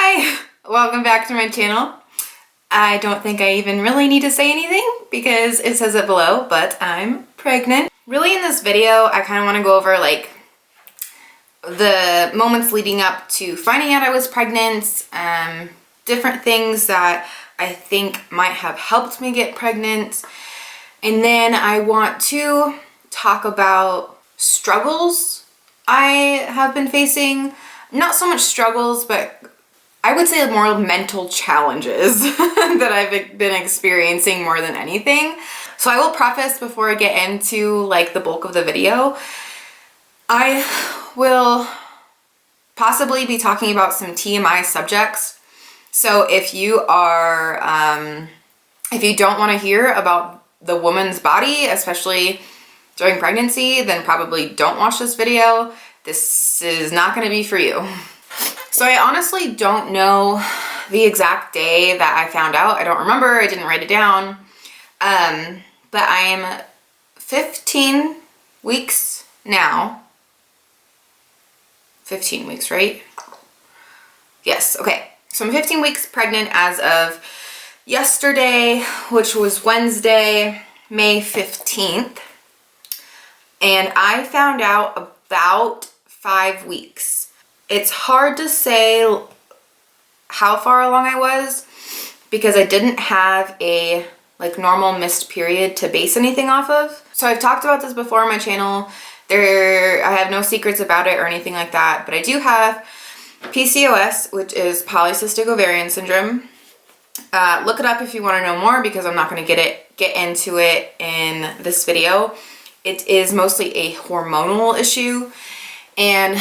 Hi! Welcome back to my channel. I don't think I even really need to say anything because it says it below, but I'm pregnant. Really in this video, I kind of want to go over like the moments leading up to finding out I was pregnant, different things that I think might have helped me get pregnant. And then I want to talk about struggles I have been facing. Not so much struggles, but I would say more mental challenges that I've been experiencing more than anything. So I will preface before I get into like the bulk of the video, I will possibly be talking about some TMI subjects. So if you are, if you don't want to hear about the woman's body, especially during pregnancy, then probably don't watch this video. This is not going to be for you. So I honestly don't know the exact day that I found out. I don't remember. I didn't write it down. But I'm 15 weeks now. 15 weeks, right? Yes. Okay. So I'm 15 weeks pregnant as of yesterday, which was Wednesday, May 15th. And I found out about 5 weeks. It's hard to say how far along I was because I didn't have a like normal missed period to base anything off of. So I've talked about this before on my channel. I have no secrets about it or anything like that, but I do have PCOS, which is polycystic ovarian syndrome. Look it up if you want to know more because I'm not going to get into it in this video. It is mostly a hormonal issue, and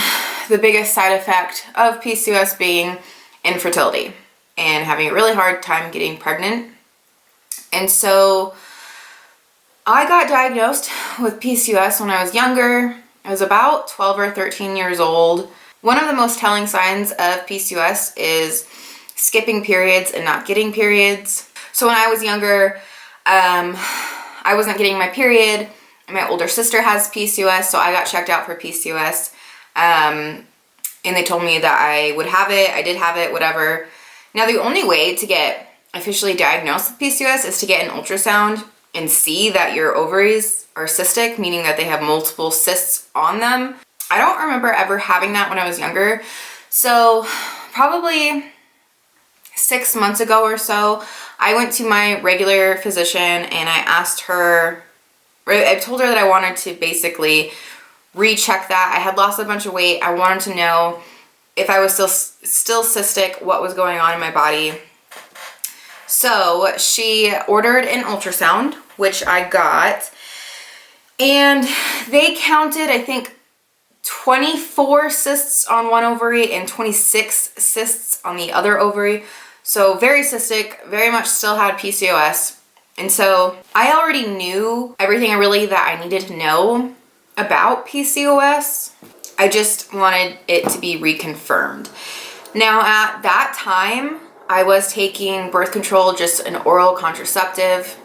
the biggest side effect of PCOS being infertility and having a really hard time getting pregnant. And so I got diagnosed with PCOS when I was younger. I was about 12 or 13 years old. One of the most telling signs of PCOS is skipping periods and not getting periods. So when I was younger, I wasn't getting my period. My older sister has PCOS, so I got checked out for PCOS. And they told me that I would have it. I did have it, whatever. Now, the only way to get officially diagnosed with PCOS is to get an ultrasound and see that your ovaries are cystic, meaning that they have multiple cysts on them. I don't remember ever having that when I was younger. So probably 6 months ago or so, I went to my regular physician and I asked her, I told her that I wanted to basically recheck that. I had lost a bunch of weight. I wanted to know if I was still cystic, what was going on in my body. So she ordered an ultrasound, which I got, and they counted, I think, 24 cysts on one ovary and 26 cysts on the other ovary. So very cystic, very much still had PCOS. And so I already knew everything that I needed to know about PCOS. I just wanted it to be reconfirmed. Now at that time, I was taking birth control, just an oral contraceptive,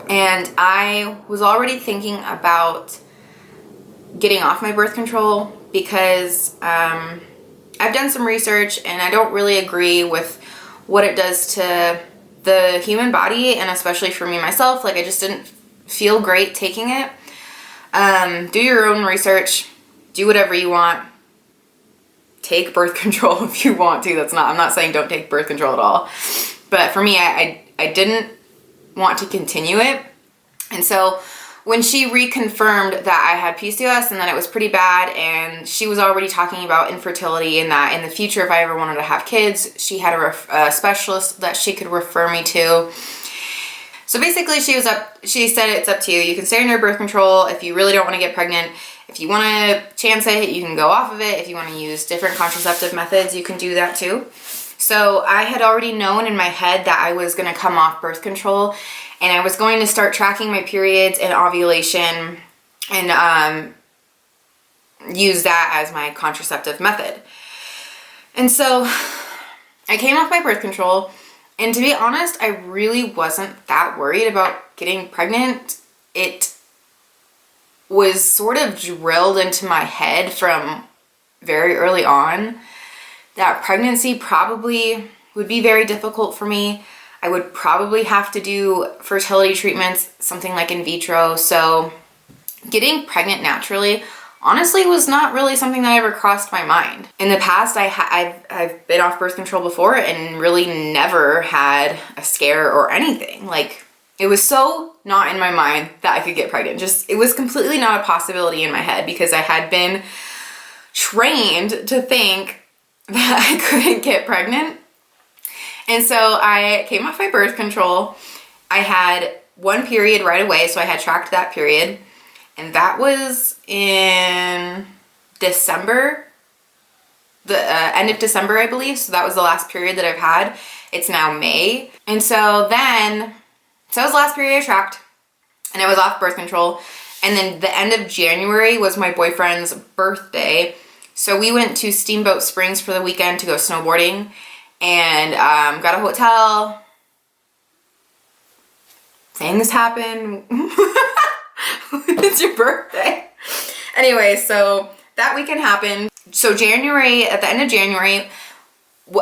and I was already thinking about getting off my birth control because I've done some research and I don't really agree with what it does to the human body, and especially for me myself, like I just didn't feel great taking it. Do your own research, do whatever you want, take birth control if you want to. I'm not saying don't take birth control at all, but for me, I didn't want to continue it. And so when she reconfirmed that I had PCOS and that it was pretty bad, and she was already talking about infertility and that in the future, if I ever wanted to have kids, she had a specialist that she could refer me to. So basically she said it's up to you. You can stay on your birth control if you really don't want to get pregnant. If you want to chance it, you can go off of it. If you want to use different contraceptive methods, you can do that too. So I had already known in my head that I was going to come off birth control, and I was going to start tracking my periods and ovulation and use that as my contraceptive method. And so I came off my birth control, and to be honest, I really wasn't that worried about getting pregnant. It was sort of drilled into my head from very early on that pregnancy probably would be very difficult for me. I would probably have to do fertility treatments, something like in vitro. So getting pregnant naturally honestly was not really something that ever crossed my mind. In the past, I've been off birth control before and really never had a scare or anything. Like, it was so not in my mind that I could get pregnant. It was completely not a possibility in my head because I had been trained to think that I couldn't get pregnant. And so I came off my birth control. I had one period right away, so I had tracked that period. And that was in December, the end of December, I believe. So that was the last period that I've had. It's now May. And so that was the last period I tracked, and I was off birth control. And then the end of January was my boyfriend's birthday. So we went to Steamboat Springs for the weekend to go snowboarding, and got a hotel. Things happen. It's your birthday. Anyway, so that weekend happened. So January, at the end of January,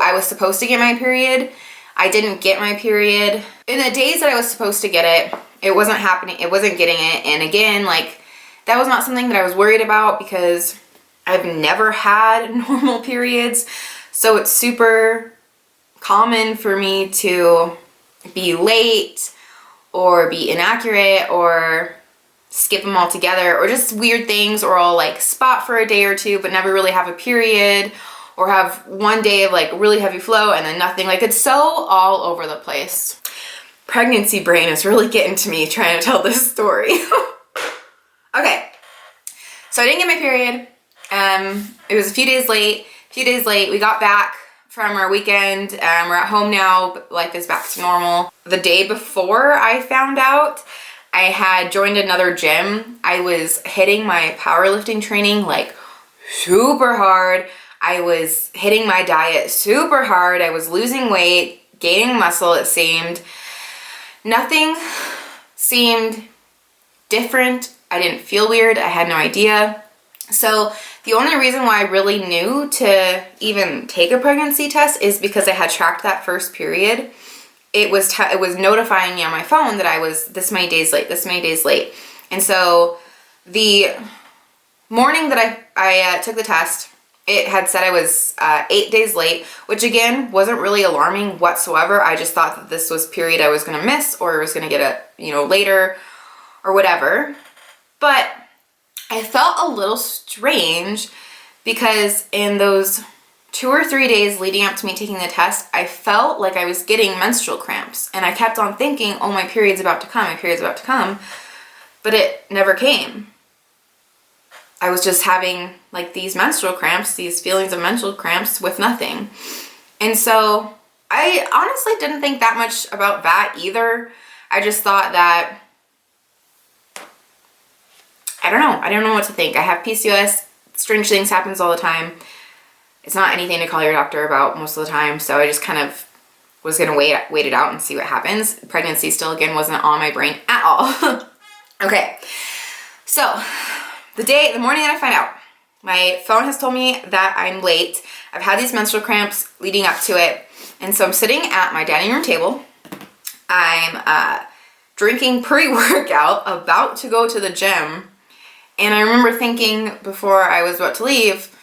I was supposed to get my period. I didn't get my period. In the days that I was supposed to get it, it wasn't happening. It wasn't getting it. And again, like, that was not something that I was worried about because I've never had normal periods. So it's super common for me to be late or be inaccurate or skip them altogether, or just weird things, or I'll like spot for a day or two but never really have a period, or have one day of like really heavy flow and then nothing. Like, it's so all over the place. Pregnancy brain is really getting to me trying to tell this story. Okay, so I didn't get my period. It was a few days late. We got back from our weekend. We're at home now, but life is back to normal. The day before I found out, I had joined another gym. I was hitting my powerlifting training like super hard. I was hitting my diet super hard. I was losing weight, gaining muscle, it seemed. Nothing seemed different. I didn't feel weird. I had no idea. So the only reason why I really knew to even take a pregnancy test is because I had tracked that first period. It was notifying me on my phone that I was this many days late. And so the morning that I took the test, it had said I was 8 days late, which again wasn't really alarming whatsoever. I just thought that this was period I was going to miss, or I was going to get it, later or whatever. But I felt a little strange because in those 2 or 3 days leading up to me taking the test, I felt like I was getting menstrual cramps, and I kept on thinking, oh, my period's about to come, but it never came. I was just having like these menstrual cramps, these feelings of menstrual cramps with nothing. And so I honestly didn't think that much about that either. I just thought that, I don't know what to think. I have PCOS, strange things happens all the time. It's not anything to call your doctor about most of the time, so I just kind of was going to wait it out and see what happens. Pregnancy still, again, wasn't on my brain at all. Okay, so the morning that I find out, my phone has told me that I'm late. I've had these menstrual cramps leading up to it, and so I'm sitting at my dining room table. I'm drinking pre-workout, about to go to the gym, and I remember thinking before I was about to leave,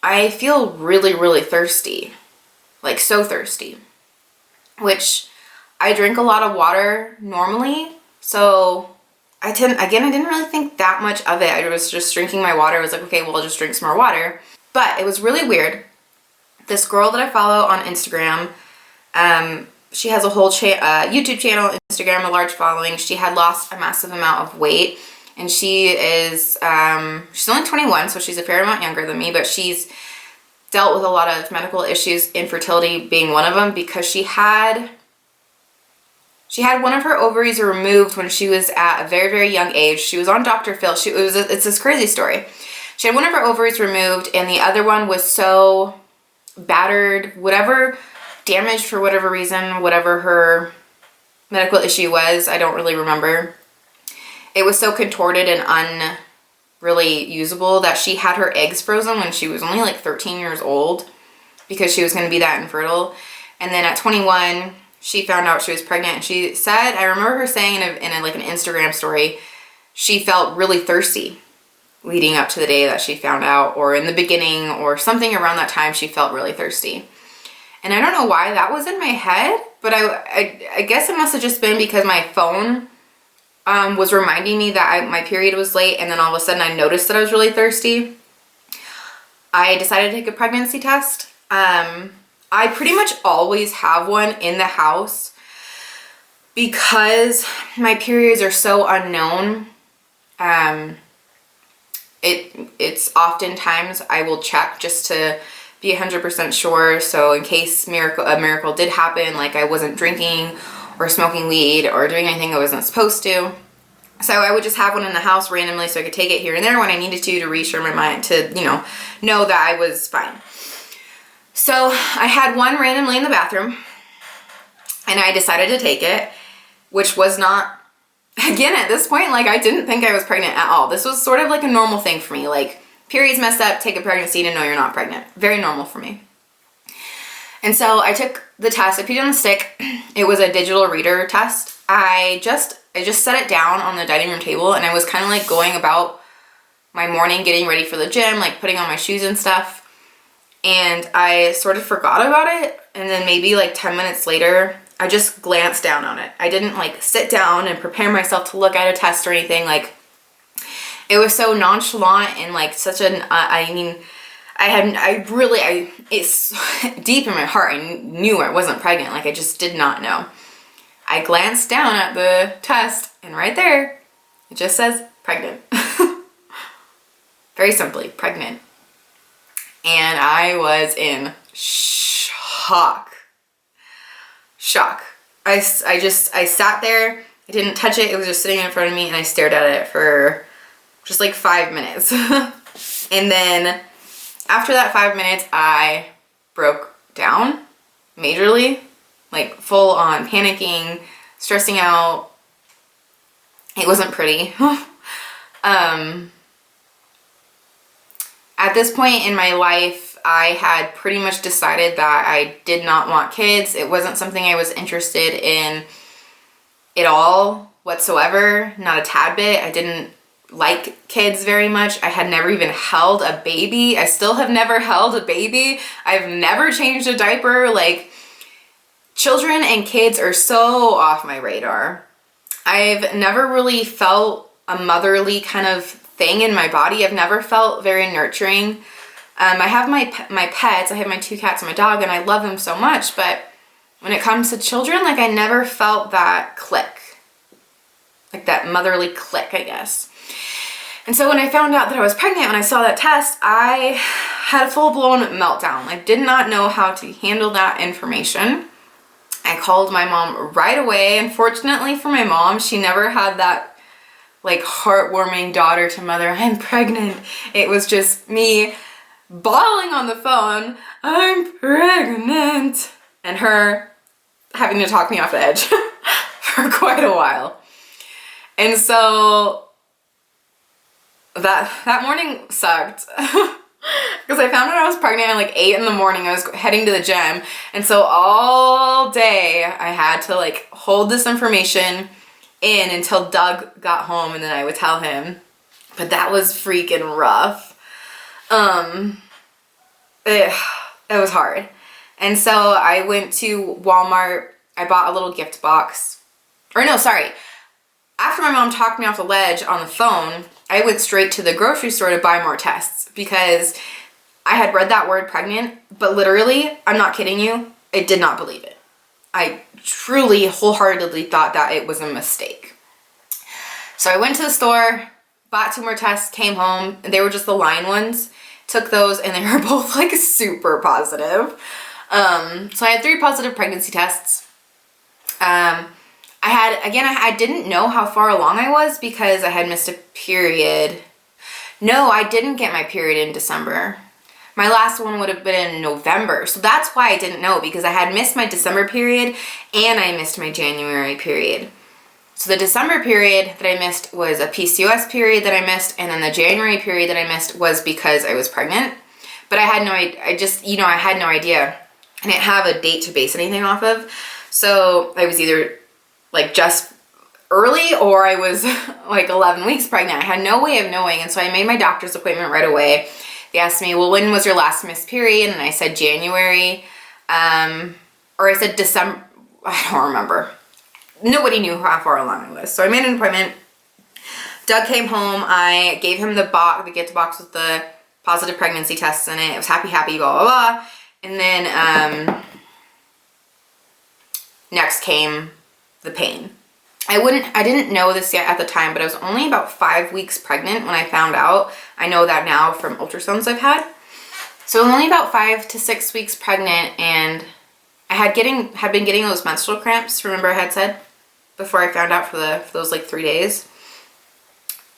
I feel really, really thirsty, like so thirsty, which I drink a lot of water normally, so I didn't really think that much of it. I was just drinking my water. I was like, okay, well, I'll just drink some more water. But it was really weird. This girl that I follow on Instagram, she has a whole YouTube channel, Instagram, a large following. She had lost a massive amount of weight, and she is, she's only 21, so she's a fair amount younger than me, but she's dealt with a lot of medical issues, infertility being one of them, because she had one of her ovaries removed when she was at a very, very young age. She was on Dr. Phil. It's this crazy story. She had one of her ovaries removed, and the other one was so battered, whatever, damaged for whatever reason, whatever her medical issue was, I don't really remember. It was so contorted and really usable that she had her eggs frozen when she was only like 13 years old. because she was going to be that infertile. And then at 21, she found out she was pregnant. And she said, I remember her saying in like an Instagram story, she felt really thirsty leading up to the day that she found out, or in the beginning, or something around that time, she felt really thirsty. And I don't know why that was in my head, but I guess it must have just been because my phone was reminding me that my period was late, and then all of a sudden I noticed that I was really thirsty. I decided to take a pregnancy test. I pretty much always have one in the house because my periods are so unknown. It's oftentimes I will check just to be 100% sure. So in case a miracle did happen, like I wasn't drinking or smoking weed or doing anything I wasn't supposed to. So I would just have one in the house randomly so I could take it here and there when I needed to reassure my mind to, know that I was fine. So I had one randomly in the bathroom and I decided to take it, which was not, again, at this point, like I didn't think I was pregnant at all. This was sort of like a normal thing for me. Like periods messed up, take a pregnancy to know you're not pregnant. Very normal for me. And so I took the test. I peed on the stick. It was a digital reader test. I just set it down on the dining room table and I was kind of like going about my morning, getting ready for the gym, like putting on my shoes and stuff. And I sort of forgot about it. And then maybe like 10 minutes later, I just glanced down on it. I didn't like sit down and prepare myself to look at a test or anything. Like it was so nonchalant and like such an, it's deep in my heart. I knew I wasn't pregnant. Like I just did not know. I glanced down at the test and right there, it just says pregnant. Very simply, pregnant. And I was in shock. I sat there, I didn't touch it, it was just sitting in front of me and I stared at it for just like 5 minutes. And then after that 5 minutes, I broke down majorly, like full on panicking, stressing out. It wasn't pretty. At this point in my life, I had pretty much decided that I did not want kids. It wasn't something I was interested in at all whatsoever, not a tad bit. I didn't like kids very much. I had never even held a baby. I still have never held a baby. I've never changed a diaper. Like, children and kids are so off my radar. I've never really felt a motherly kind of thing in my body. I've never felt very nurturing. I have my pets. I have my 2 cats and my dog, and I love them so much. But when it comes to children, like I never felt that click, like that motherly click, I guess. And so when I found out that I was pregnant, when I saw that test, I had a full-blown meltdown. I did not know how to handle that information. I called my mom right away. Unfortunately for my mom, she never had that like heartwarming daughter to mother, I'm pregnant. It was just me bawling on the phone, I'm pregnant, and her having to talk me off the edge for quite a while. And so that morning sucked because I found out I was pregnant at like 8 in the morning. I was heading to the gym, and so all day I had to like hold this information in until Doug got home, and then I would tell him. But that was freaking rough. It was hard. And so I went to Walmart. I bought a little gift box. Or no, sorry. After my mom talked me off the ledge on the phone, I went straight to the grocery store to buy more tests because I had read that word pregnant, but literally, I'm not kidding you, I did not believe it. I truly, wholeheartedly thought that it was a mistake. So I went to the store, bought 2 more tests, came home, and they were just the line ones. Took those, and they were both like super positive. So I had 3 positive pregnancy tests. I didn't know how far along I was because I had missed a period. No, I didn't get my period in December. My last one would have been in November. So that's why I didn't know, because I had missed my December period and I missed my January period. So the December period that I missed was a PCOS period that I missed, and then the January period that I missed was because I was pregnant. But I had no idea. I had no idea. I didn't have a date to base anything off of. So I was either like just early or I was like 11 weeks pregnant. I had no way of knowing. And so I made my doctor's appointment right away. They asked me, well, when was your last missed period? And I said January. Or I said December. I don't remember. Nobody knew how far along I was. So I made an appointment. Doug came home. I gave him the gift box with the positive pregnancy tests in it. It was happy, blah, blah, blah. And then next came the pain. I didn't know this yet at the time, but I was only about 5 weeks pregnant when I found out. I know that now from ultrasounds I've had. So I'm only about 5 to 6 weeks pregnant, and I had been getting those menstrual cramps. Remember I had said before I found out for those like 3 days.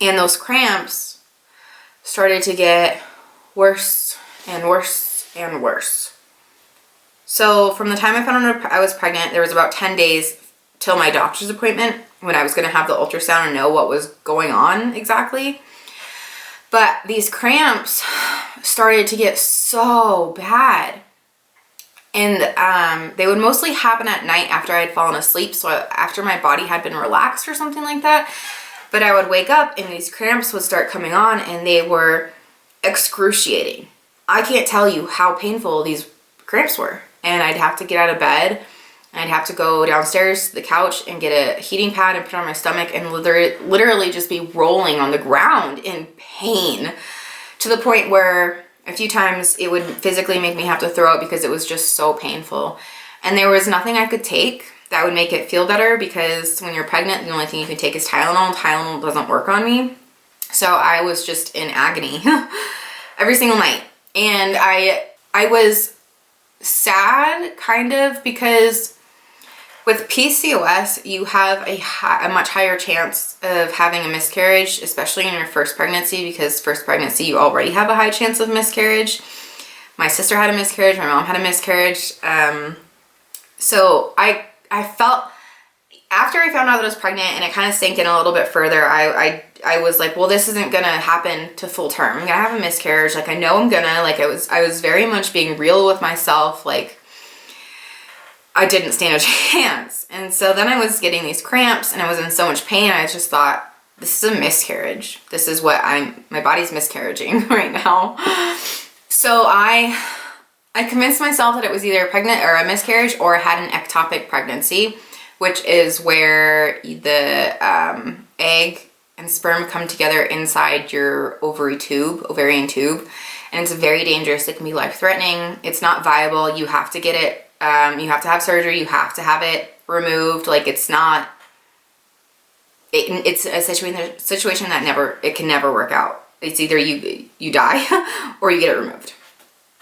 And those cramps started to get worse and worse and worse. So from the time I found out I was pregnant, there was about 10 days till my doctor's appointment when I was going to have the ultrasound and know what was going on exactly. But these cramps started to get so bad. And they would mostly happen at night after I had fallen asleep, so after my body had been relaxed or something like that. But I would wake up and these cramps would start coming on, and they were excruciating. I can't tell you how painful these cramps were. And I'd have to get out of bed. I'd have to go downstairs to the couch and get a heating pad and put it on my stomach and literally just be rolling on the ground in pain, to the point where a few times it would physically make me have to throw up because it was just so painful. And there was nothing I could take that would make it feel better, because when you're pregnant, the only thing you can take is Tylenol. Tylenol doesn't work on me. So I was just in agony every single night. And I was sad, kind of, because with PCOS, you have a much higher chance of having a miscarriage, especially in your first pregnancy, because first pregnancy, you already have a high chance of miscarriage. My sister had a miscarriage. My mom had a miscarriage. So I felt, after I found out that I was pregnant and it kind of sank in a little bit further, I was like, well, this isn't going to happen to full term. I'm going to have a miscarriage. Like, I know I'm going to, like, I was very much being real with myself. Like, I didn't stand a chance. And so then I was getting these cramps and I was in so much pain. I just thought, this is a miscarriage. This is what my body's miscarriaging right now. So I convinced myself that it was either pregnant or a miscarriage, or I had an ectopic pregnancy, which is where the egg and sperm come together inside your ovarian tube. And it's very dangerous. It can be life-threatening. It's not viable. You have to get it. You have to have surgery. You have to have it removed. Like, it's not, it's a situation that can never work out. It's either you die or you get it removed.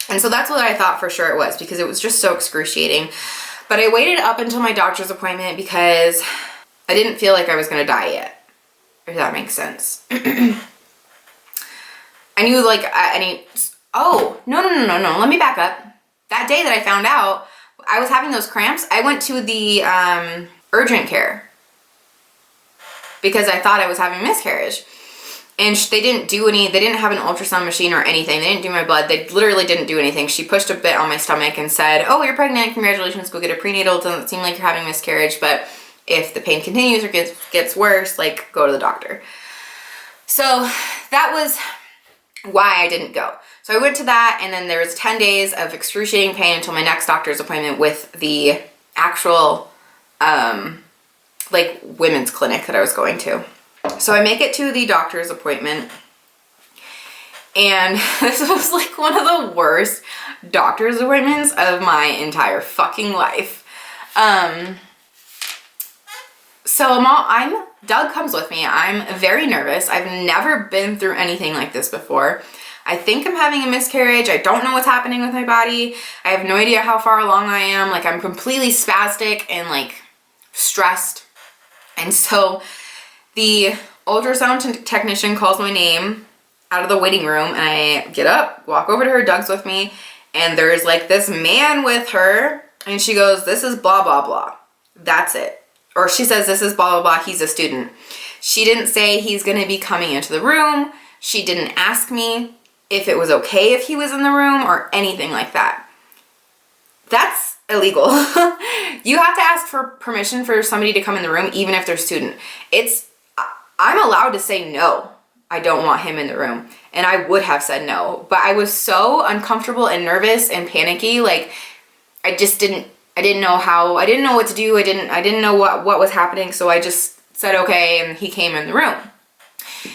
And so that's what I thought for sure it was, because it was just so excruciating. But I waited up until my doctor's appointment because I didn't feel like I was going to die yet, if that makes sense. I knew, like, no. Let me back up. That day that I found out I was having those cramps, I went to the urgent care because I thought I was having miscarriage. And they didn't have an ultrasound machine or anything. They didn't do my blood. They literally didn't do anything. She pushed a bit on my stomach and said, oh, you're pregnant. Congratulations. Go get a prenatal. It doesn't seem like you're having miscarriage, but if the pain continues or gets worse, like, go to the doctor. So that was why I didn't go. So I went to that, and then there was 10 days of excruciating pain until my next doctor's appointment with the actual, like, women's clinic that I was going to. So I make it to the doctor's appointment, and this was like one of the worst doctor's appointments of my entire fucking life. So Doug comes with me. I'm very nervous. I've never been through anything like this before. I think I'm having a miscarriage. I don't know what's happening with my body. I have no idea how far along I am. Like, I'm completely spastic and, like, stressed. And so the ultrasound technician calls my name out of the waiting room, and I get up, walk over to her. Doug's with me, and there's, like, this man with her, and she goes, this is blah, blah, blah. That's it. Or she says, this is blah, blah, blah. He's a student. She didn't say he's going to be coming into the room. She didn't ask me if it was okay if he was in the room or anything like that. That's illegal. You have to ask for permission for somebody to come in the room, even if they're a student. I'm allowed to say no, I don't want him in the room. And I would have said no, but I was so uncomfortable and nervous and panicky. Like, I didn't know what to do. I didn't know what was happening. So I just said, okay. And he came in the room.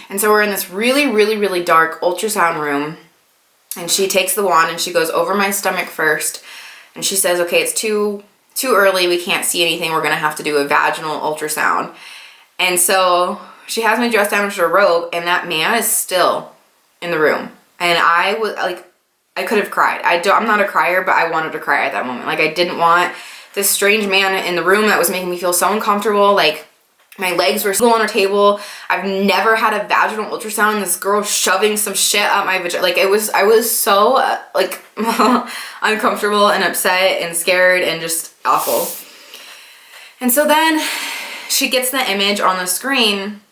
And so we're in this really, really, really dark ultrasound room, and she takes the wand and she goes over my stomach first. And she says, okay, it's too early. We can't see anything. We're going to have to do a vaginal ultrasound. And so she has me dressed down into a robe, and that man is still in the room. And I was like, I could have cried. I'm not a crier, but I wanted to cry at that moment. Like, I didn't want this strange man in the room that was making me feel so uncomfortable. Like, my legs were still on a table. I've never had a vaginal ultrasound. This girl shoving some shit up my vagina. Like, I was so like uncomfortable and upset and scared and just awful. And so then she gets the image on the screen,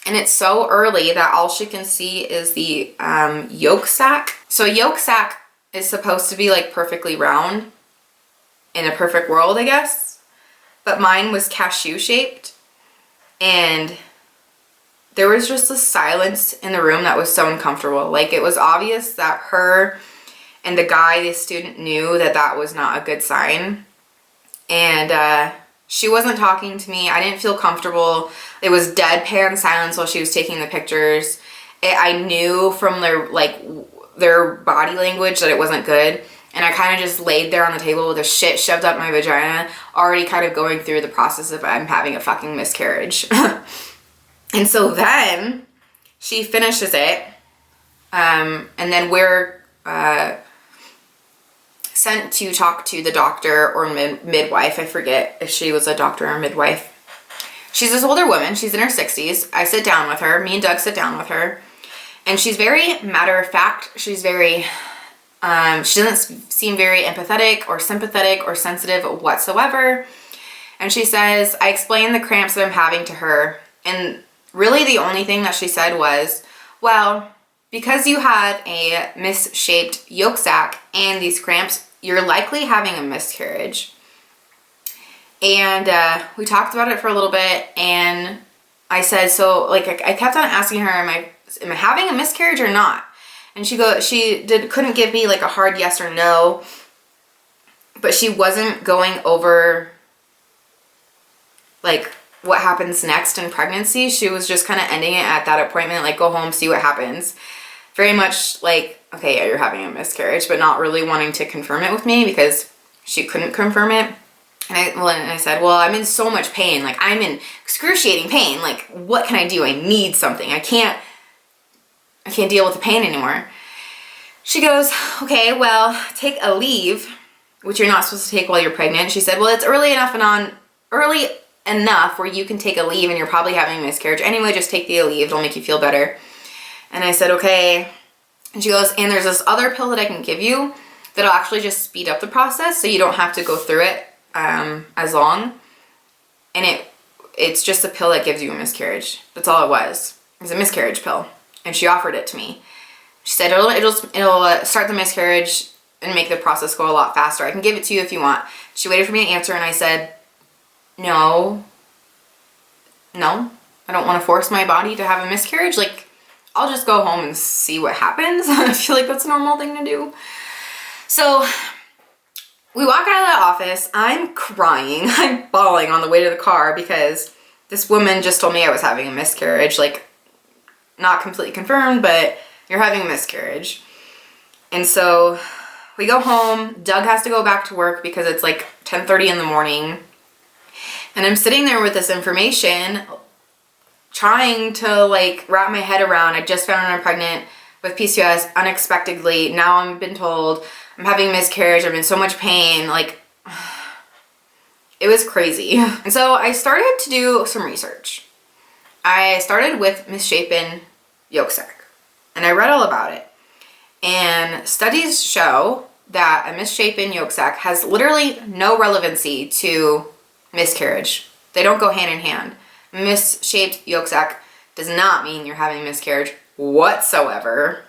and it's so early that all she can see is the yolk sac. So yolk sac is supposed to be like perfectly round in a perfect world, I guess. But mine was cashew shaped. And there was just a silence in the room that was so uncomfortable. Like, it was obvious that her and the guy, the student, knew that that was not a good sign. And she wasn't talking to me. I didn't feel comfortable. It was deadpan silence while she was taking the pictures. I knew from their body language that it wasn't good. And I kind of just laid there on the table with the shit shoved up my vagina, already kind of going through the process of I'm having a fucking miscarriage. And so then she finishes it. And then we're sent to talk to the doctor or midwife. I forget if she was a doctor or midwife. She's this older woman. She's in her 60s. I sit down with her. Me and Doug sit down with her. And she's very matter of fact. She's very... she doesn't seem very empathetic or sympathetic or sensitive whatsoever. And she says, I explained the cramps that I'm having to her. And really the only thing that she said was, well, because you had a misshaped yolk sac and these cramps, you're likely having a miscarriage. And we talked about it for a little bit. And I said, so like, I kept on asking her, am I having a miscarriage or not? And she couldn't give me like a hard yes or no, but she wasn't going over like what happens next in pregnancy. She was just kind of ending it at that appointment, like go home, see what happens. Very much like, okay, yeah, you're having a miscarriage, but not really wanting to confirm it with me because she couldn't confirm it. And I said, well, I'm in so much pain. Like, I'm in excruciating pain. Like, what can I do? I need something. I can't deal with the pain anymore. She goes, okay, well, take a leave, which you're not supposed to take while you're pregnant. She said, well, it's early enough where you can take a leave and you're probably having a miscarriage. Anyway, just take the leave. It'll make you feel better. And I said, okay. And she goes, and there's this other pill that I can give you that'll actually just speed up the process so you don't have to go through it as long. And it's just a pill that gives you a miscarriage. That's all it was. It was a miscarriage pill. And she offered it to me. She said, it'll start the miscarriage and make the process go a lot faster. I can give it to you if you want. She waited for me to answer, and I said, no, I don't want to force my body to have a miscarriage. Like, I'll just go home and see what happens. I feel like that's a normal thing to do. So we walk out of the office. I'm crying. I'm bawling on the way to the car because this woman just told me I was having a miscarriage. Like, not completely confirmed, but you're having a miscarriage. And so we go home. Doug has to go back to work because it's like 10:30 in the morning. And I'm sitting there with this information, trying to like wrap my head around. I just found out I'm pregnant with PCOS unexpectedly. Now I've been told I'm having a miscarriage. I'm in so much pain. Like, it was crazy. And so I started to do some research. I started with misshapen yolk sac, and I read all about it. And studies show that a misshapen yolk sac has literally no relevancy to miscarriage. They don't go hand in hand. Misshaped yolk sac does not mean you're having a miscarriage whatsoever.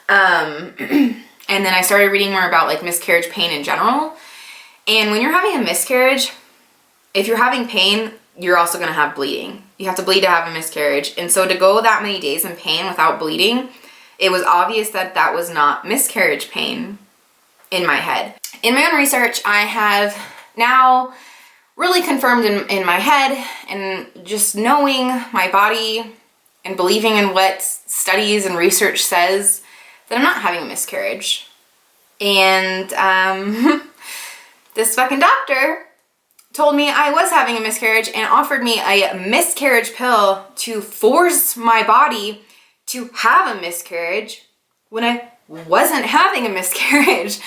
And then I started reading more about like miscarriage pain in general. And when you're having a miscarriage, if you're having pain, you're also going to have bleeding. You have to bleed to have a miscarriage. And so to go that many days in pain without bleeding, it was obvious that that was not miscarriage pain in my head. In my own research, I have now really confirmed in my head, and just knowing my body and believing in what studies and research says, that I'm not having a miscarriage. And this fucking doctor told me I was having a miscarriage and offered me a miscarriage pill to force my body to have a miscarriage when I wasn't having a miscarriage.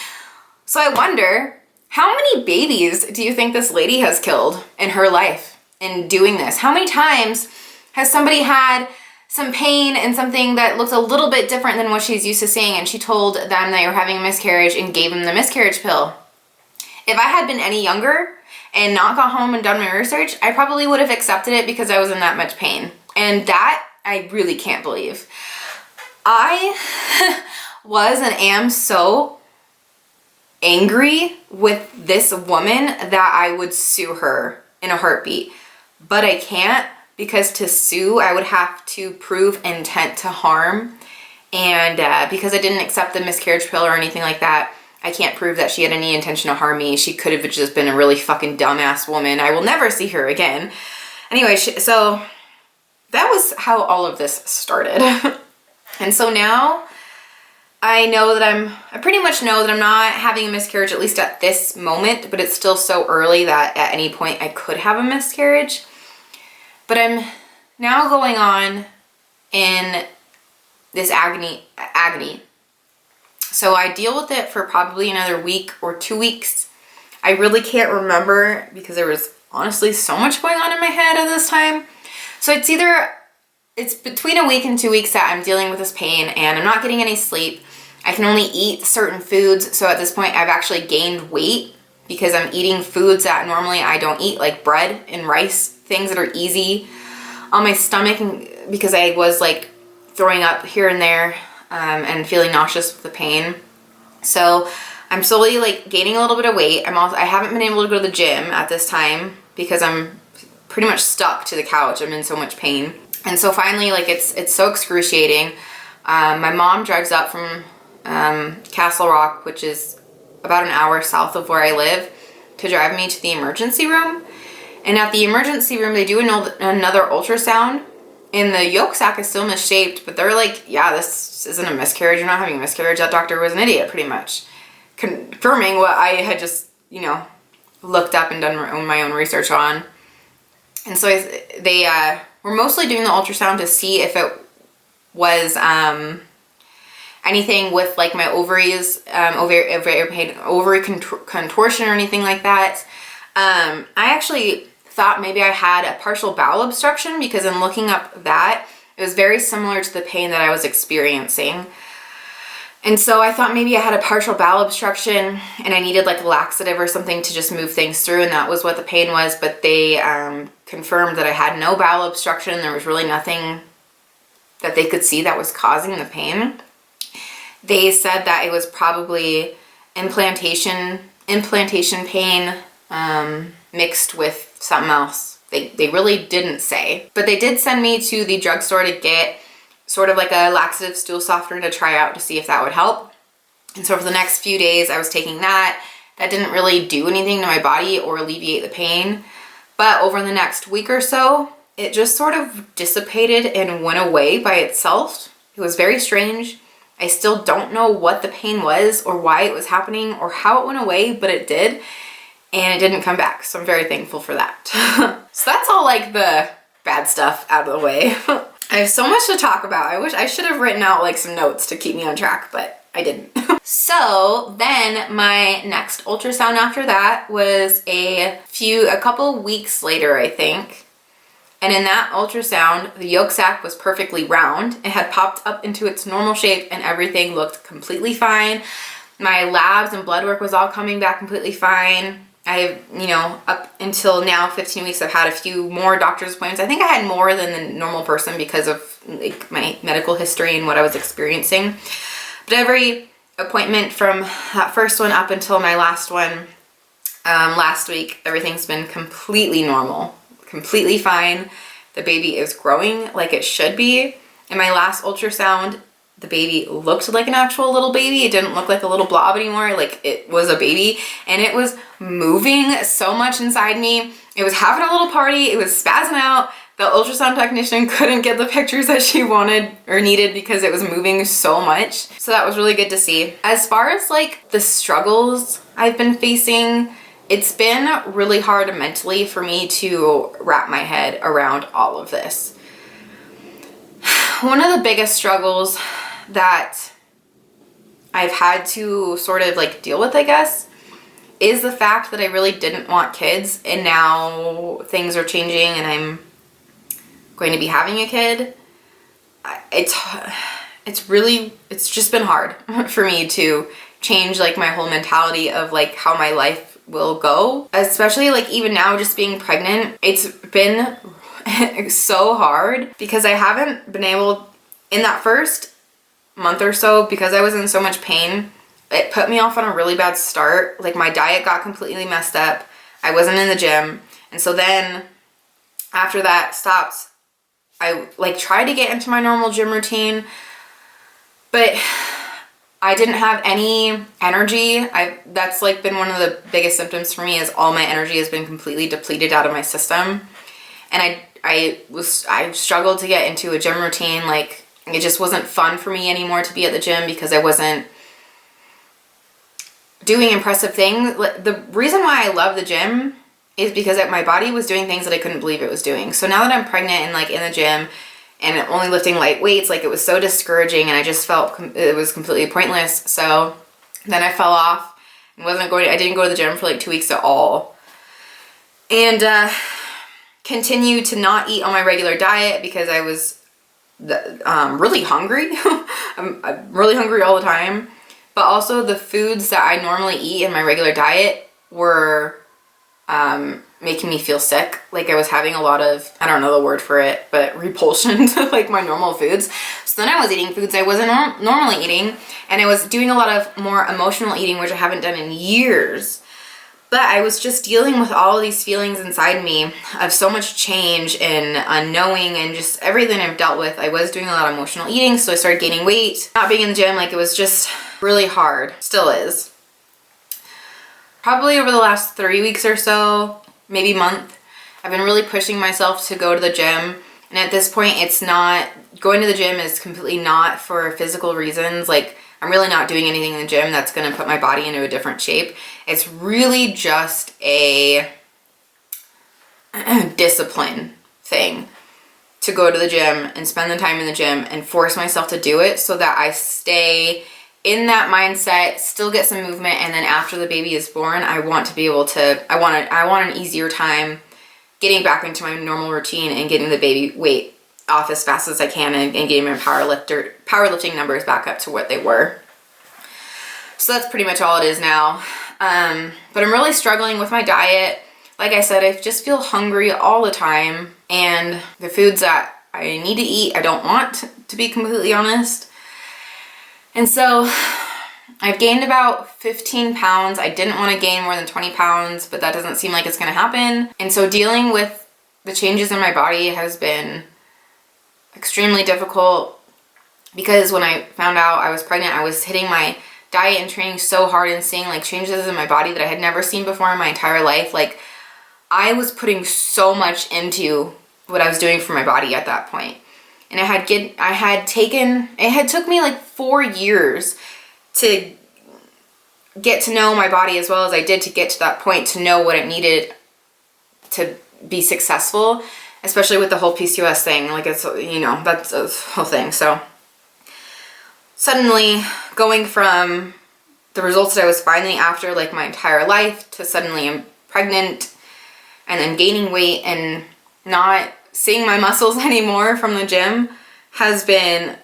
So I wonder, how many babies do you think this lady has killed in her life in doing this? How many times has somebody had some pain and something that looked a little bit different than what she's used to seeing, and she told them they were having a miscarriage and gave them the miscarriage pill? If I had been any younger and not gone home and done my research, I probably would have accepted it because I was in that much pain. And that I really can't believe. I was and am so angry with this woman that I would sue her in a heartbeat. But I can't, because to sue, I would have to prove intent to harm. And because I didn't accept the miscarriage pill or anything like that, I can't prove that she had any intention to harm me. She could have just been a really fucking dumbass woman. I will never see her again. Anyway, so that was how all of this started. And so now I know that I pretty much know that I'm not having a miscarriage, at least at this moment, but it's still so early that at any point I could have a miscarriage. But I'm now going on in this agony. So I deal with it for probably another week or 2 weeks. I really can't remember because there was honestly so much going on in my head at this time. So it's between a week and 2 weeks that I'm dealing with this pain, and I'm not getting any sleep. I can only eat certain foods. So at this point I've actually gained weight because I'm eating foods that normally I don't eat, like bread and rice, things that are easy on my stomach, because I was like throwing up here and there and feeling nauseous with the pain. So I'm slowly like gaining a little bit of weight. I haven't been able to go to the gym at this time because I'm pretty much stuck to the couch. I'm in so much pain. And so finally, like it's so excruciating. My mom drives up from Castle Rock, which is about an hour south of where I live, to drive me to the emergency room. And at the emergency room, they do another ultrasound, and the yolk sac is still misshaped, but they're like, yeah, this isn't a miscarriage. You're not having a miscarriage. That doctor was an idiot, pretty much. Confirming what I had just, looked up and done my own research on. And so they were mostly doing the ultrasound to see if it was anything with like my ovaries, ovary contortion or anything like that. I actually thought maybe I had a partial bowel obstruction, because in looking up that, it was very similar to the pain that I was experiencing. And so I thought maybe I had a partial bowel obstruction and I needed like a laxative or something to just move things through, and that was what the pain was. But they confirmed that I had no bowel obstruction. There was really nothing that they could see that was causing the pain. They said that it was probably implantation pain mixed with something else. They really didn't say. But they did send me to the drugstore to get sort of like a laxative stool softener to try out to see if that would help. And so for the next few days I was taking that. That didn't really do anything to my body or alleviate the pain. But over the next week or so, it just sort of dissipated and went away by itself. It was very strange. I still don't know what the pain was or why it was happening or how it went away, but it did. And it didn't come back. So I'm very thankful for that. So that's all like the bad stuff out of the way. I have so much to talk about. I wish I should have written out like some notes to keep me on track, but I didn't. So then my next ultrasound after that was a couple weeks later, I think. And in that ultrasound, the yolk sac was perfectly round. It had popped up into its normal shape and everything looked completely fine. My labs and blood work was all coming back completely fine. Up until now, 15 weeks, I've had a few more doctor's appointments. I think I had more than the normal person because of like my medical history and what I was experiencing. But every appointment from that first one up until my last one last week, everything's been completely normal, completely fine. The baby is growing like it should be. In my last ultrasound, the baby looked like an actual little baby. It didn't look like a little blob anymore. Like it was a baby, and it was moving so much inside me. It was having a little party. It was spazzing out. The ultrasound technician couldn't get the pictures that she wanted or needed because it was moving so much. So that was really good to see. As far as like the struggles I've been facing, it's been really hard mentally for me to wrap my head around all of this. One of the biggest struggles that I've had to sort of like deal with, I guess, is the fact that I really didn't want kids, and now things are changing and I'm going to be having a kid. It's just been hard for me to change like my whole mentality of like how my life will go, especially like even now just being pregnant. It's been so hard because I haven't been able, in that first month or so, because I was in so much pain, it put me off on a really bad start. Like my diet got completely messed up. I wasn't in the gym. And so then after that stopped, I like tried to get into my normal gym routine, but I didn't have any energy. That's like been one of the biggest symptoms for me, is all my energy has been completely depleted out of my system. And I struggled to get into a gym routine. Like it just wasn't fun for me anymore to be at the gym because I wasn't doing impressive things. The reason why I love the gym is because my body was doing things that I couldn't believe it was doing. So now that I'm pregnant and like in the gym and only lifting light weights, like it was so discouraging and I just felt it was completely pointless. So then I fell off and I didn't go to the gym for like 2 weeks at all. And continue to not eat on my regular diet because I was really hungry. I'm really hungry all the time. But also the foods that I normally eat in my regular diet were making me feel sick. Like I was having a lot of, I don't know the word for it, but repulsion to like my normal foods. So then I was eating foods I wasn't normally eating, and I was doing a lot of more emotional eating, which I haven't done in years. But I was just dealing with all of these feelings inside me of so much change and unknowing and just everything I've dealt with. I was doing a lot of emotional eating, so I started gaining weight. Not being in the gym, like it was just really hard. Still is. Probably over the last 3 weeks or so, maybe month, I've been really pushing myself to go to the gym. And at this point, it's not, going to the gym is completely not for physical reasons. Like I'm really not doing anything in the gym that's going to put my body into a different shape. It's really just a discipline thing to go to the gym and spend the time in the gym and force myself to do it so that I stay in that mindset, still get some movement, and then after the baby is born, I want to be able to, I want an easier time getting back into my normal routine and getting the baby weight off as fast as I can and getting my powerlifting numbers back up to what they were. So that's pretty much all it is now. But I'm really struggling with my diet. Like I said, I just feel hungry all the time, and the foods that I need to eat, I don't want, to be completely honest. And so I've gained about 15 pounds. I didn't want to gain more than 20 pounds, but that doesn't seem like it's going to happen. And so dealing with the changes in my body has been extremely difficult, because when I found out I was pregnant, I was hitting my diet and training so hard and seeing like changes in my body that I had never seen before in my entire life. Like I was putting so much into what I was doing for my body at that point. And it had took me like 4 years to get to know my body as well as I did to get to that point, to know what it needed to be successful, especially with the whole PCOS thing. Like it's, you know, that's a whole thing. So suddenly going from the results that I was finding after like my entire life to suddenly I'm pregnant and then gaining weight and not seeing my muscles anymore from the gym has been,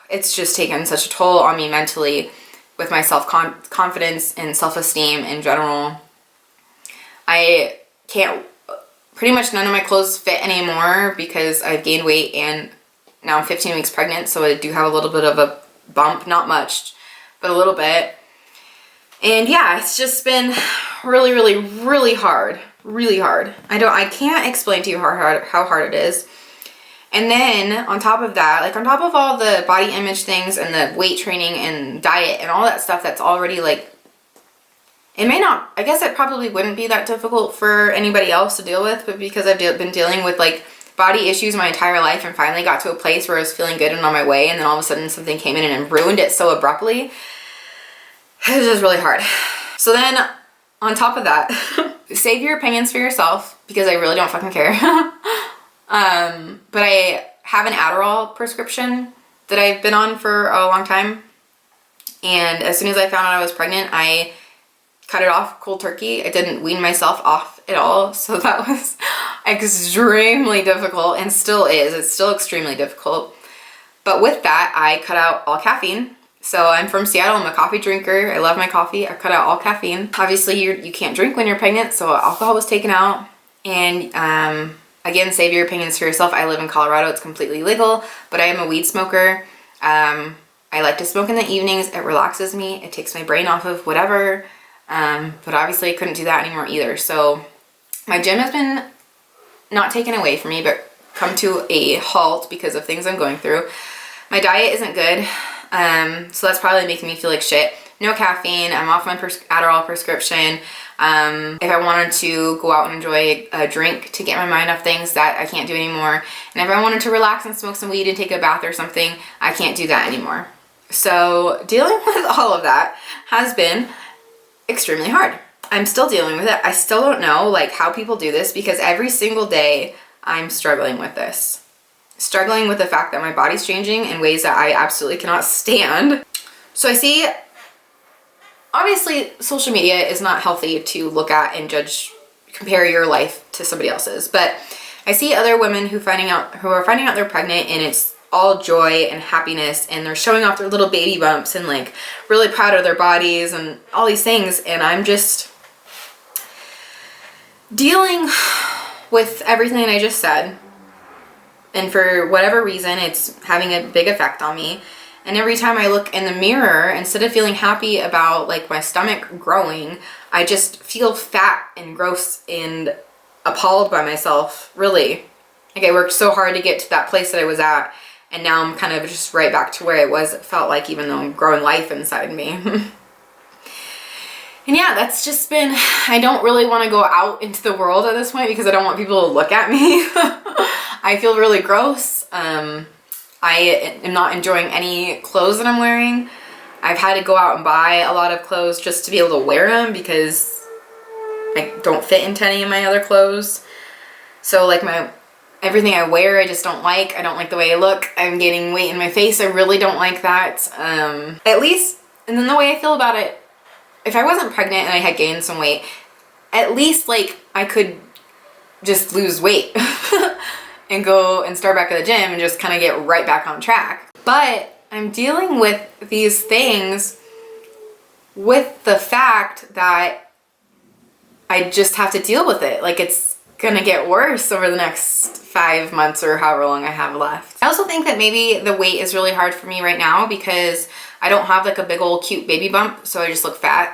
it's just taken such a toll on me mentally with my self-confidence and self-esteem in general. I can't, pretty much none of my clothes fit anymore because I've gained weight and now I'm 15 weeks pregnant, so I do have a little bit of a bump, not much, but a little bit. And yeah, it's just been really, really, really hard. Really hard. I can't explain to you how hard it is. And then on top of that, like on top of all the body image things and the weight training and diet and all that stuff that's already like, it may not, I guess it probably wouldn't be that difficult for anybody else to deal with, but because I've been dealing with like body issues my entire life and finally got to a place where I was feeling good and on my way, and then all of a sudden something came in and ruined it so abruptly, it was just really hard. So then on top of that, save your opinions for yourself because I really don't fucking care. But I have an Adderall prescription that I've been on for a long time. And as soon as I found out I was pregnant, I cut it off cold turkey. I didn't wean myself off at all. So that was extremely difficult and still is. It's still extremely difficult. But with that, I cut out all caffeine. So I'm from Seattle. I'm a coffee drinker. I love my coffee. I cut out all caffeine. Obviously, you can't drink when you're pregnant, so alcohol was taken out. And again, save your opinions for yourself. I live in Colorado. It's completely legal, but I am a weed smoker. I like to smoke in the evenings. It relaxes me. It takes my brain off of whatever. But obviously, I couldn't do that anymore either. So my gym has been not taken away from me, but come to a halt because of things I'm going through. My diet isn't good. So that's probably making me feel like shit. No caffeine. I'm off my Adderall prescription. If I wanted to go out and enjoy a drink to get my mind off things, that I can't do anymore. And if I wanted to relax and smoke some weed and take a bath or something, I can't do that anymore. So dealing with all of that has been extremely hard. I'm still dealing with it. I still don't know like how people do this because every single day I'm struggling with this. Struggling with the fact that my body's changing in ways that I absolutely cannot stand. So I see, obviously social media is not healthy to look at and judge, compare your life to somebody else's, but I see other women who are finding out they're pregnant and it's all joy and happiness and they're showing off their little baby bumps and like really proud of their bodies and all these things, and I'm just dealing with everything I just said. And for whatever reason, it's having a big effect on me. And every time I look in the mirror, instead of feeling happy about like my stomach growing, I just feel fat and gross and appalled by myself, really. Like I worked so hard to get to that place that I was at, and now I'm kind of just right back to where I was, it felt like, even though I'm growing life inside me. And yeah, that's just been, I don't really want to go out into the world at this point because I don't want people to look at me. I feel really gross. I am not enjoying any clothes that I'm wearing. I've had to go out and buy a lot of clothes just to be able to wear them because I don't fit into any of my other clothes. So like everything I wear, I just don't like. I don't like the way I look. I'm gaining weight in my face. I really don't like that. At least, and then the way I feel about it, if I wasn't pregnant and I had gained some weight, at least like I could just lose weight and go and start back at the gym and just kind of get right back on track. But I'm dealing with these things with the fact that I just have to deal with it. Like it's gonna get worse over the next 5 months or however long I have left. I also think that maybe the weight is really hard for me right now because I don't have like a big old cute baby bump, so I just look fat.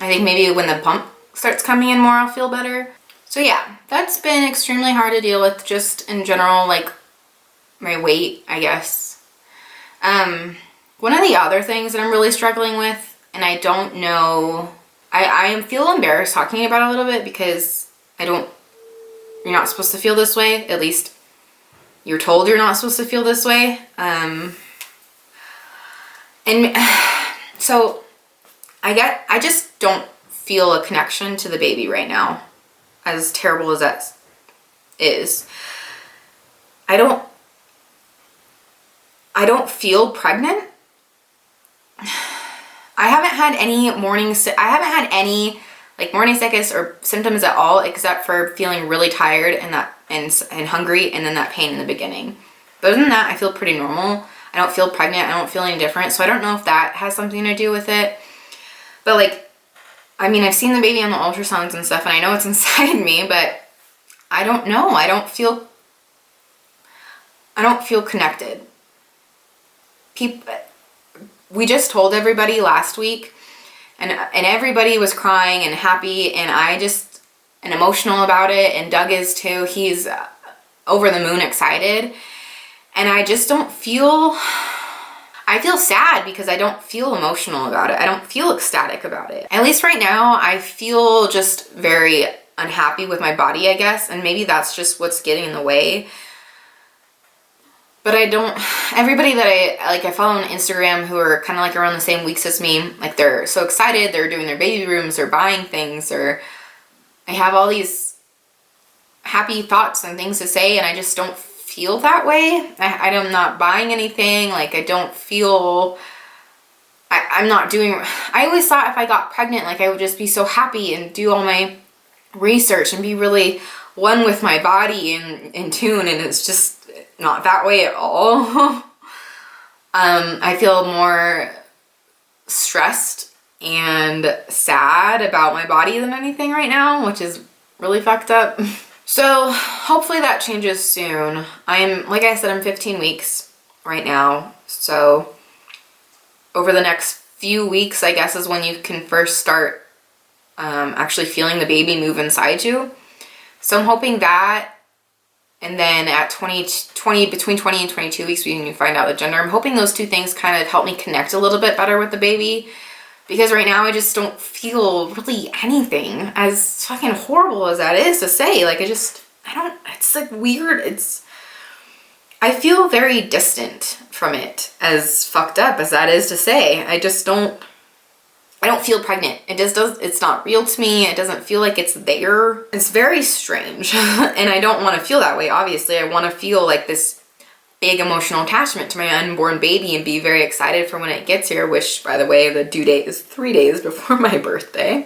I think maybe when the bump starts coming in more, I'll feel better. So yeah, that's been extremely hard to deal with just in general, like my weight, I guess. One of the other things that I'm really struggling with, and I don't know, I feel embarrassed talking about it a little bit because you're not supposed to feel this way. At least you're told you're not supposed to feel this way. And so I just don't feel a connection to the baby right now, as terrible as that is. I don't feel pregnant. I haven't had any morning sickness or symptoms at all, except for feeling really tired and hungry, and then that pain in the beginning. But other than that, I feel pretty normal. I don't feel pregnant. I don't feel any different. So I don't know if that has something to do with it. But like, I mean, I've seen the baby on the ultrasounds and stuff, and I know it's inside me, but I don't know. I don't feel connected. we just told everybody last week, and everybody was crying and happy, and and emotional about it, and Doug is too. He's over the moon excited, and I just don't feel, I feel sad because I don't feel emotional about it. I don't feel ecstatic about it. At least right now, I feel just very unhappy with my body, I guess, and maybe that's just what's getting in the way. But I don't, everybody that I follow on Instagram who are kind of like around the same weeks as me, like they're so excited, they're doing their baby rooms, they're buying things, or I have all these happy thoughts and things to say, and I just don't feel that way. I'm not buying anything, like I don't feel, I'm not doing, I always thought if I got pregnant, like I would just be so happy and do all my research and be really one with my body and in tune, and it's just not that way at all. I feel more stressed and sad about my body than anything right now, which is really fucked up. So hopefully that changes soon. Like I said, I'm 15 weeks right now. So over the next few weeks, I guess, is when you can first start actually feeling the baby move inside you. So I'm hoping that, and then at between 20 and 22 weeks, when you find out the gender, I'm hoping those two things kind of help me connect a little bit better with the baby. Because right now I just don't feel really anything, as fucking horrible as that is to say. Like it's like weird. I feel very distant from it, as fucked up as that is to say. I don't feel pregnant. It's not real to me. It doesn't feel like it's there. It's very strange. And I don't want to feel that way, obviously. I want to feel like this big emotional attachment to my unborn baby and be very excited for when it gets here, which, by the way, the due date is 3 days before my birthday.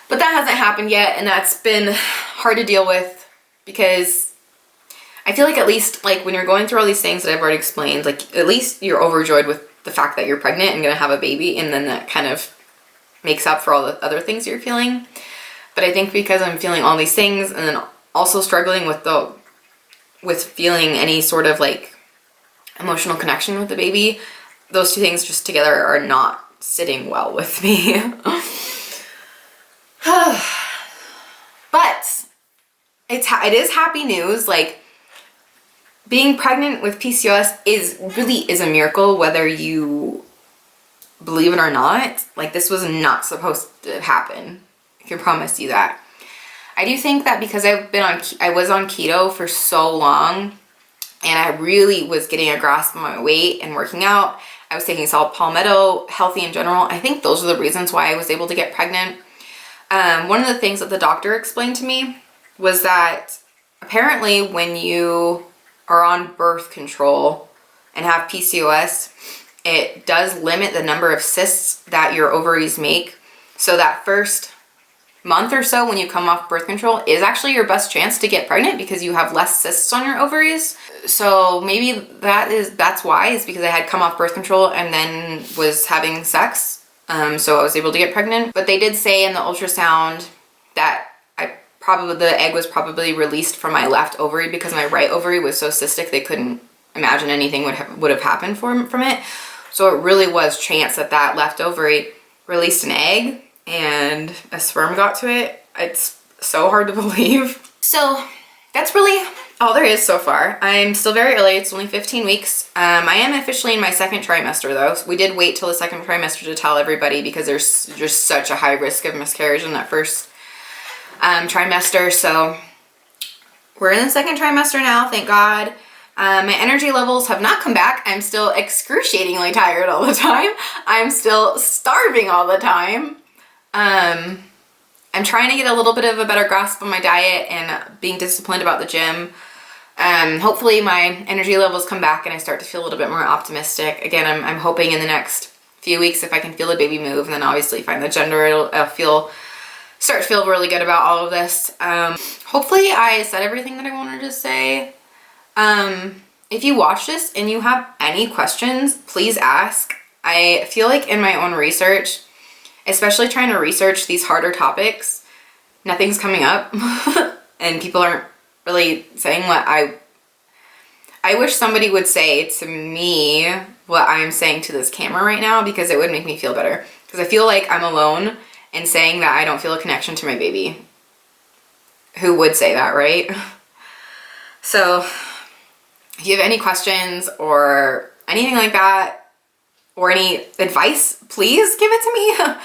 But that hasn't happened yet, and that's been hard to deal with because I feel like at least like when you're going through all these things that I've already explained, like at least you're overjoyed with the fact that you're pregnant and gonna have a baby, and then that kind of makes up for all the other things you're feeling. But I think because I'm feeling all these things and then also struggling with feeling any sort of like emotional connection with the baby, those two things just together are not sitting well with me. But it is happy news. Like, being pregnant with PCOS is a miracle, whether you believe it or not. Like, this was not supposed to happen. I can promise you that. I do think that because I was on keto for so long, and I really was getting a grasp of my weight and working out. I was taking salt palmetto, healthy in general. I think those are the reasons why I was able to get pregnant. One of the things that the doctor explained to me was that apparently when you are on birth control and have PCOS, it does limit the number of cysts that your ovaries make. So that first month or so when you come off birth control is actually your best chance to get pregnant because you have less cysts on your ovaries. So maybe that's why, is because I had come off birth control and then was having sex. So I was able to get pregnant. But they did say in the ultrasound that the egg was probably released from my left ovary because my right ovary was so cystic they couldn't imagine anything would have happened from it. So it really was chance that left ovary released an egg and a sperm got to it. It's so hard to believe. So that's really all there is so far. I'm still very early. It's only 15 weeks. I am officially in my second trimester though. So we did wait till the second trimester to tell everybody because there's just such a high risk of miscarriage in that first trimester. So we're in the second trimester now, thank God. My energy levels have not come back. I'm still excruciatingly tired all the time. I'm still starving all the time. I'm trying to get a little bit of a better grasp on my diet and being disciplined about the gym. Hopefully my energy levels come back and I start to feel a little bit more optimistic. Again, I'm hoping in the next few weeks, if I can feel the baby move and then obviously find the gender, I'll start to feel really good about all of this. Hopefully I said everything that I wanted to say. If you watch this and you have any questions, please ask. I feel like in my own research, especially trying to research these harder topics, nothing's coming up and people aren't really saying what I wish somebody would say to me what I am saying to this camera right now because it would make me feel better. Because I feel like I'm alone in saying that I don't feel a connection to my baby. Who would say that, right? So if you have any questions or anything like that, or any advice, please give it to me.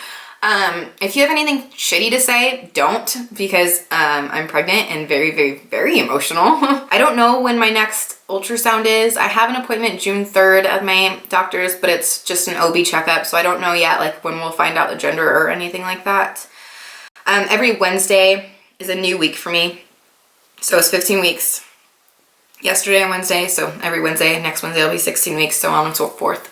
If you have anything shitty to say, don't, because I'm pregnant and very, very, very emotional. I don't know when my next ultrasound is. I have an appointment June 3rd at my doctor's, but it's just an OB checkup, so I don't know yet like when we'll find out the gender or anything like that. Every Wednesday is a new week for me. So it's 15 weeks. Yesterday and Wednesday, so every Wednesday, next Wednesday will be 16 weeks, so on and so forth.